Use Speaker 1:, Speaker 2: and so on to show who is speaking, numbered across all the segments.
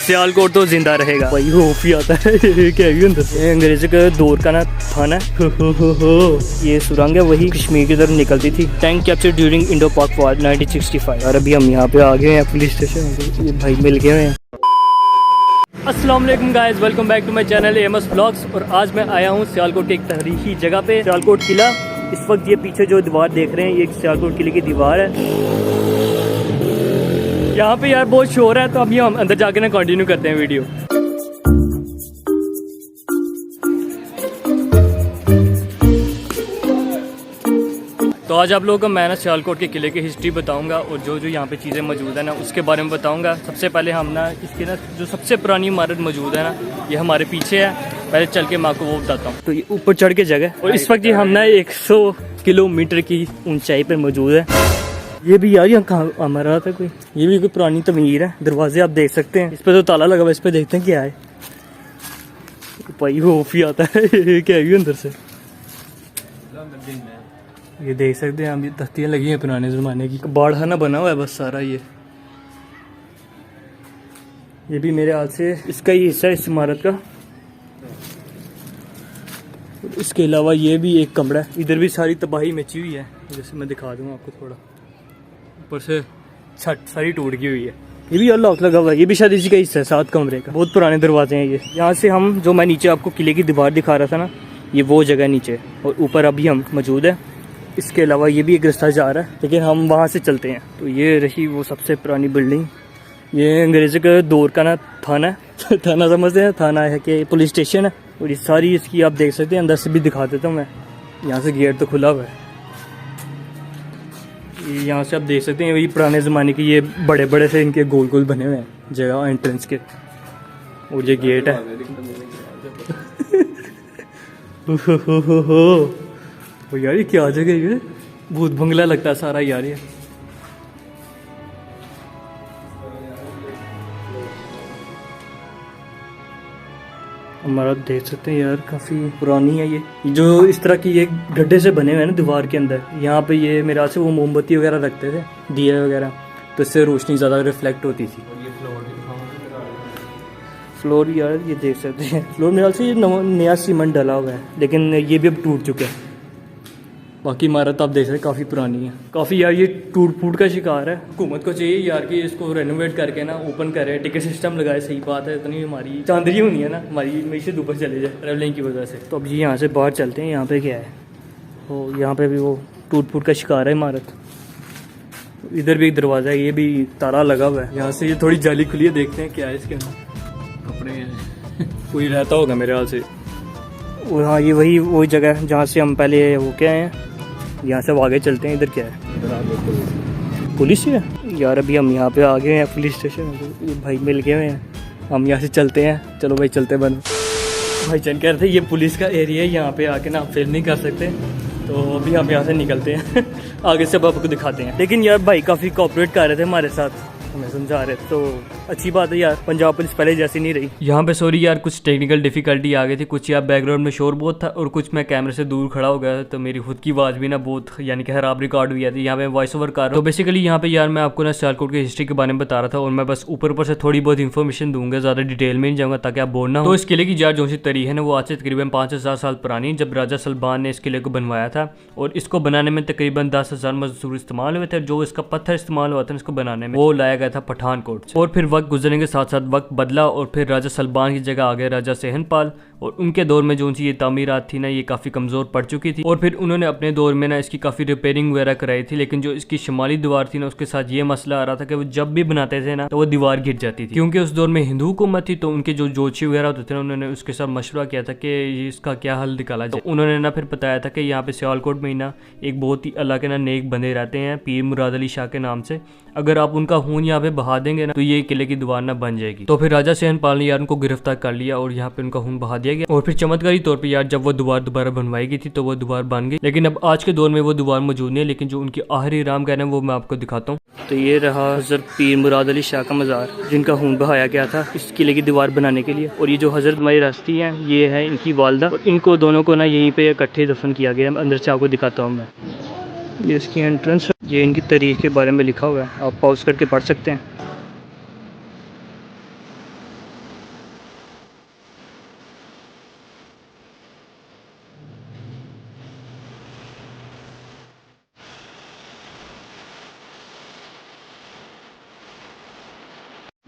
Speaker 1: सियालकोट तो जिंदा रहेगा भाई, होप ही आता है। क्या है अंदर से? अंग्रेज के दौर का ना थाना है। ये सुरंग है वही कश्मीर की तरफ निकलती थी। टैंक कैप्चर ड्यूरिंग इंडो पाक वॉर 1965। और अभी हम यहाँ पे आ गए हैं पुलिस स्टेशन। ये भाई मिल गए हैं। अस्सलाम वालेकुम guys, welcome back to my channel MS blogs. और आज मैं आया हूँ सियालकोट के एक तारीखी जगह पे, सियालकोट किला। इस वक्त ये पीछे जो दीवार देख रहे हैं ये एक सियालकोट किले की दीवार है। यहाँ पे यार बहुत शोर है, तो अभी हम अंदर जाके ना कंटिन्यू करते हैं वीडियो। तो आज आप लोगों को मैं ना सियालकोट के किले की हिस्ट्री बताऊंगा और जो जो यहाँ पे चीज़ें मौजूद है ना उसके बारे में बताऊंगा। सबसे पहले हम ना इसके ना जो सबसे पुरानी इमारत मौजूद है ना ये हमारे पीछे है। पहले चल के मैं आपको वो बताता हूँ। तो ये ऊपर चढ़ के जगह, और इस वक्त ये हम ना 100 किलोमीटर की ऊंचाई पर मौजूद है। ये भी यार यहाँ कहाँ हमारा था कोई, ये भी कोई पुरानी तमीर है। दरवाजे आप देख सकते हैं, इस पर तो ताला लगा हुआ, इस पर देखते हैं क्या है। भाई होप ही आता है। क्या है अंदर से? ये देख सकते हैं, अभी तख्तियाँ लगी हैं पुराने ज़माने की। बाढ़ा ना बना हुआ है बस सारा। ये भी मेरे हाथ से इसका ही हिस्सा है इस इमारत का। इसके अलावा ये भी एक कमरा है, इधर भी सारी तबाही मची हुई है। जैसे मैं दिखा दूँ आपको थोड़ा, ऊपर से छत सारी टूट गई हुई है। ये भी लॉक लगा हुआ है, ये भी शायद इसी का हिस्सा है, 7 कमरे का। बहुत पुराने दरवाजे हैं ये। यहाँ से हम जो मैं नीचे आपको किले की दीवार दिखा रहा था ना, ये वो जगह नीचे, और ऊपर अभी हम मौजूद है। इसके अलावा ये भी एक रास्ता जा रहा है, लेकिन हम वहाँ से चलते हैं। तो ये रही वो सबसे पुरानी बिल्डिंग। ये अंग्रेज़ों के दौर का ना थाना है। थाना समझते हैं, थाना है कि पुलिस स्टेशन है। और ये सारी इसकी आप देख सकते हैं, अंदर से भी दिखा देता हूँ मैं। यहाँ से गेट तो खुला हुआ है। यहाँ से आप देख सकते हैं वही पुराने ज़माने के ये बड़े बड़े से इनके गोल गोल बने हुए हैं जगह एंट्रेंस के। और ये गेट है। ओ यार ये क्या जगह है? ये भूत बंगला लगता है सारा यार। ये हमारा देख सकते हैं यार, काफ़ी पुरानी है ये। जो इस तरह की ये गड्ढे से बने हुए हैं ना दीवार के अंदर, यहाँ पे ये मेरे हाथ से वो मोमबत्ती वगैरह रखते थे, दिए वगैरह, तो इससे रोशनी ज़्यादा रिफ्लेक्ट होती थी। फ्लोर यार ये देख सकते हैं, फ्लोर मेरे हाथ से ये नया सीमेंट डला हुआ है, लेकिन ये भी अब टूट चुका है। बाकी इमारत आप देख सकते हैं काफ़ी पुरानी है। काफ़ी यार ये टूट फूट का शिकार है। हुकूमत को चाहिए यार कि इसको रेनोवेट करके ना ओपन करे, टिकट सिस्टम लगाए। सही बात है, इतनी हमारी चांदरी होनी है ना, हमारी मीशत ऊपर चले जाए ट्रेवलिंग की वजह से। तो अब यहाँ से बाहर चलते हैं। यहाँ पे क्या है? तो यहाँ पे भी वो टूट फूट का शिकार है इमारत। इधर भी एक दरवाज़ा है, ये भी ताला लगा हुआ है। यहाँ से ये थोड़ी जाली खुली है, देखते हैं क्या है इसके अंदर। कपड़े कोई रहता होगा मेरे हाल से। और हाँ ये वही जगह है जहाँ से हम पहले वो क्या हैं। यहाँ से आगे चलते हैं। इधर क्या है? पुलिस है यार। अभी हम यहाँ पे आ गए हैं पुलिस स्टेशन। ये भाई मिल गए हैं, हम यहाँ से चलते हैं। चलो भाई चलते बन। भाई चल कह रहे थे ये पुलिस का एरिया है, यहाँ पे आके ना आप फिल्म नहीं कर सकते। तो अभी हम यहाँ से निकलते हैं। आगे से अब आपको दिखाते हैं। लेकिन यार भाई काफ़ी कोऑपरेट कर रहे थे हमारे साथ, हमें समझा रहे, तो अच्छी बात है यार। पंजाब पुलिस पहले जैसी नहीं रही। यहाँ पे सॉरी यार कुछ टेक्निकल डिफिकल्टी आ गई थी। कुछ यार बैकग्राउंड में शोर बहुत था, और कुछ मैं कैमरे से दूर खड़ा हो गया, तो मेरी खुद की आवाज़ भी ना बहुत यानी कि खराब रिकॉर्ड हुई थी। यहाँ पे वॉइस ओवर कर रहा हूँ। तो बेसिकली यहाँ पे यार मैं आपको ना सियालकोट की हिस्ट्री के बारे में बता रहा था, और मैं बस ऊपर से थोड़ी बहुत इन्फॉर्मेशन दूंगा, ज़्यादा डिटेल में नहीं जाऊँगा ताकि आप बोल ना हो। तो इस किले की यार जो सी तारीख है ना वो आज से तकरीबन 5000 साल पुरानी, जब राजा सलमान ने इस किले को बनवाया था। और इसको बनाने में तकरीबन 10,000 मजदूर इस्तेमाल हुए थे। जो इसका पत्थर इस्तेमाल हुआ था इसको बनाने में, वो लाया गया था पठानकोट। और फिर वक्त गुजरने के साथ साथ वक्त बदला, और फिर राजा सलमान की जगह आ गए राजा सेहनपाल। और उनके दौर में जो उनकी ये तामीरात थी ना ये काफ़ी कमज़ोर पड़ चुकी थी। और फिर उन्होंने अपने दौर में ना इसकी काफ़ी रिपेयरिंग वगैरह कराई थी। लेकिन जो इसकी शुमाली दीवार थी ना उसके साथ ये मसला आ रहा था कि वो जब भी बनाते थे ना तो वो दीवार गिर जाती थी। क्योंकि उस दौर में हिंदू हुकूमत थी, तो उनके जो जोशी वगैरह होते थे ना उन्होंने उसके साथ मशवरा किया था कि इसका क्या हल निकाला जाए। तो उन्होंने ना फिर बताया था कि यहाँ पे सियालकोट में ना एक बहुत ही अल्लाह के ना नेक बंदे रहते हैं, पीर मुराद अली शाह के नाम से। अगर आप उनका खून यहाँ पे बहा देंगे ना तो ये किले की दीवार ना बन जाएगी। तो फिर राजा सेहनपाल ने यार उनको गिरफ्तार कर लिया और यहाँ पे उनका खून बहा दिया गया। और फिर चमत्कारी तौर पे यार जब वो दीवार दोबारा बनवाई गई थी तो वो दीवार बन गई। लेकिन अब आज के दौर में वो दीवार मौजूद नहीं है। लेकिन जो उनकी आखिरी राम कहना है वो मैं आपको दिखाता हूँ। तो ये रहा हज़रत पीर मुराद अली शाह का मज़ार, जिनका खून बहाया गया था इस किले की दीवार बनाने के लिए। और ये जो हज़रत मई रस्ती हैं ये है इनकी वालदा, और इनको दोनों को ना यहीं पे इकट्ठे दफन किया गया। अंदर से आपको दिखाता हूँ मैं। ये इसकी एंट्रेंस, ये इनकी तारीख के बारे में लिखा हुआ है, आप पॉज करके पढ़ सकते हैं।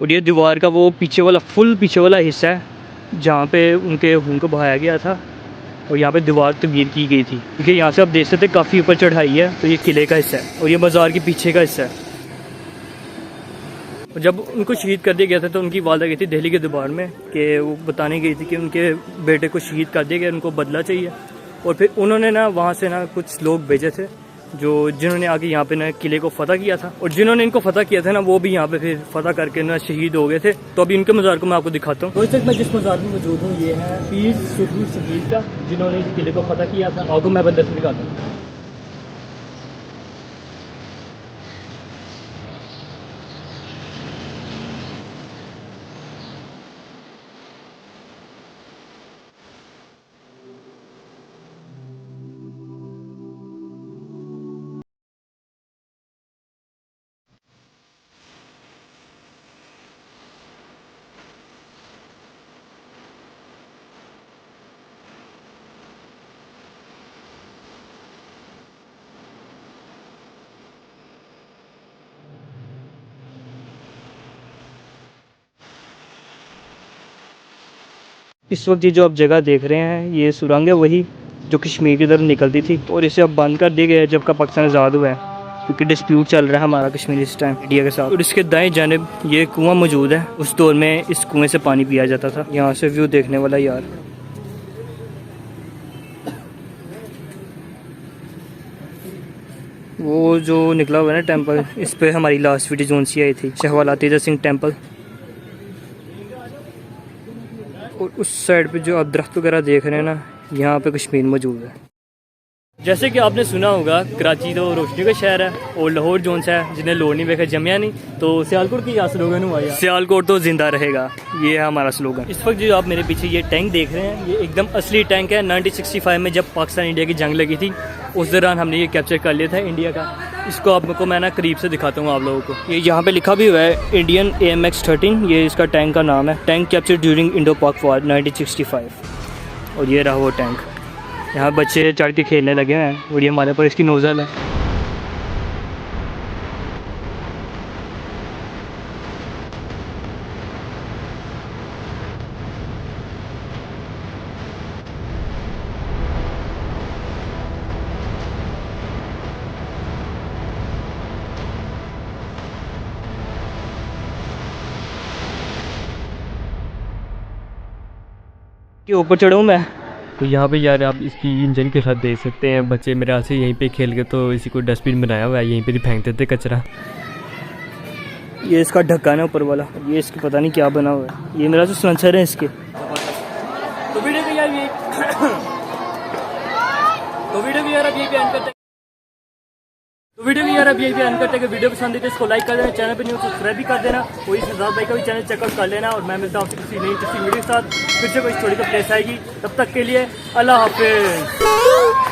Speaker 1: और ये दीवार का वो पीछे वाला फुल पीछे वाला हिस्सा है जहाँ पे उनके खून को बहाया गया था और यहाँ पे दीवार तमीर की गई थी। क्योंकि यहाँ से आप देख सकते काफ़ी ऊपर चढ़ाई है, तो ये किले का हिस्सा है और ये मज़ार के पीछे का हिस्सा है। और जब उनको शहीद कर दिया गया था तो उनकी वालदा गई थी दिल्ली के दरबार में कि वो बताने गई थी कि उनके बेटे को शहीद कर दिया गया, उनको बदला चाहिए। और फिर उन्होंने ना वहाँ से ना कुछ लोग भेजे थे जिन्होंने आगे यहाँ पे ना किले को फतह किया था, और जिन्होंने इनको फतह किया था ना वो भी यहाँ पे फिर फतह करके ना शहीद हो गए थे। तो अभी इनके मज़ार को मैं आपको दिखाता हूँ। तो मैं जिस मज़ार में मौजूद हूँ ये है पीर सुफी शहीद का, जिन्होंने इस किले को फतह किया था। आपको मैं बंदर से दिखाता हूँ। इस वक्त ये जो आप जगह देख रहे हैं ये सुरंग है वही जो कश्मीर की तरफ निकलती थी, और इसे अब बंद कर दिया गया है जब का पाकिस्तान आज़ाद हुआ है, क्योंकि डिस्प्यूट चल रहा है हमारा कश्मीर इस टाइम इंडिया के साथ। और इसके दाएं जानिब ये कुआं मौजूद है, उस दौर में इस कुएं से पानी पिया जाता था। यहाँ से व्यू देखने वाला यार। वो जो निकला हुआ है ना टेम्पल, इस पे हमारी लास्ट वीडियो जोन सी आई थी, शहवाला तेजा सिंह टेम्पल। और उस साइड पे जो आप दरख्त वगैरह देख रहे हैं ना, यहाँ पे कश्मीर मौजूद है। जैसे कि आपने सुना होगा कराची तो रोशनी का शहर है और लाहौर जोन सा है जिन्हें लोड़ नहीं देखा जमिया नहीं, तो सियालकोट की क्या स्लोगन हुआ यार, सियालकोट तो जिंदा रहेगा, ये है हमारा स्लोगन। इस वक्त जो आप मेरे पीछे ये टैंक देख रहे हैं ये एकदम असली टैंक है। 1965 में जब पाकिस्तान इंडिया की जंग लगी थी उस दौरान हमने ये कैप्चर कर लिया था इंडिया का। इसको आपको मैं ना करीब से दिखाता हूँ आप लोगों को। ये यहाँ पे लिखा भी हुआ है इंडियन AMX 13, ये इसका टैंक का नाम है। टैंक कैप्चर ड्यूरिंग इंडो पाक वॉर 1965। और ये रहा वो टैंक। यहाँ बच्चे चढ़ के खेलने लगे हैं और ये हमारे पर इसकी नोज़ल है। के ऊपर चढ़ूँ मैं
Speaker 2: तो यहाँ पे यार आप इसकी इंजन के साथ देख सकते हैं, बच्चे मेरे हाथ से यहीं पे खेल के तो इसी को डस्टबिन बनाया हुआ है, यहीं पे ही फेंक देते कचरा।
Speaker 1: ये इसका ढक्कन है ऊपर वाला, ये इसकी पता नहीं क्या बना हुआ है। ये मेरा जो सेंसर है इसके। तो वीडियो भी यार ये तो वीडियो भी यार अब यही पे एंड करते हैं। तो वीडियो भी यार अब यही पे एंड करते हैं। वीडियो पसंद है तो इसको लाइक कर देना, चैनल पे न्यू सब्सक्राइब भी कर देना। कोई शहजाद भाई का भी चैनल चेकआउट कर लेना। और मैं मिलता हूँ आपसे किसी नई इंटरेस्टिंग वीडियो के साथ, फिर से कोई स्टोरी का प्लेस आएगी। तब तक के लिए अल्लाह हाफिज़।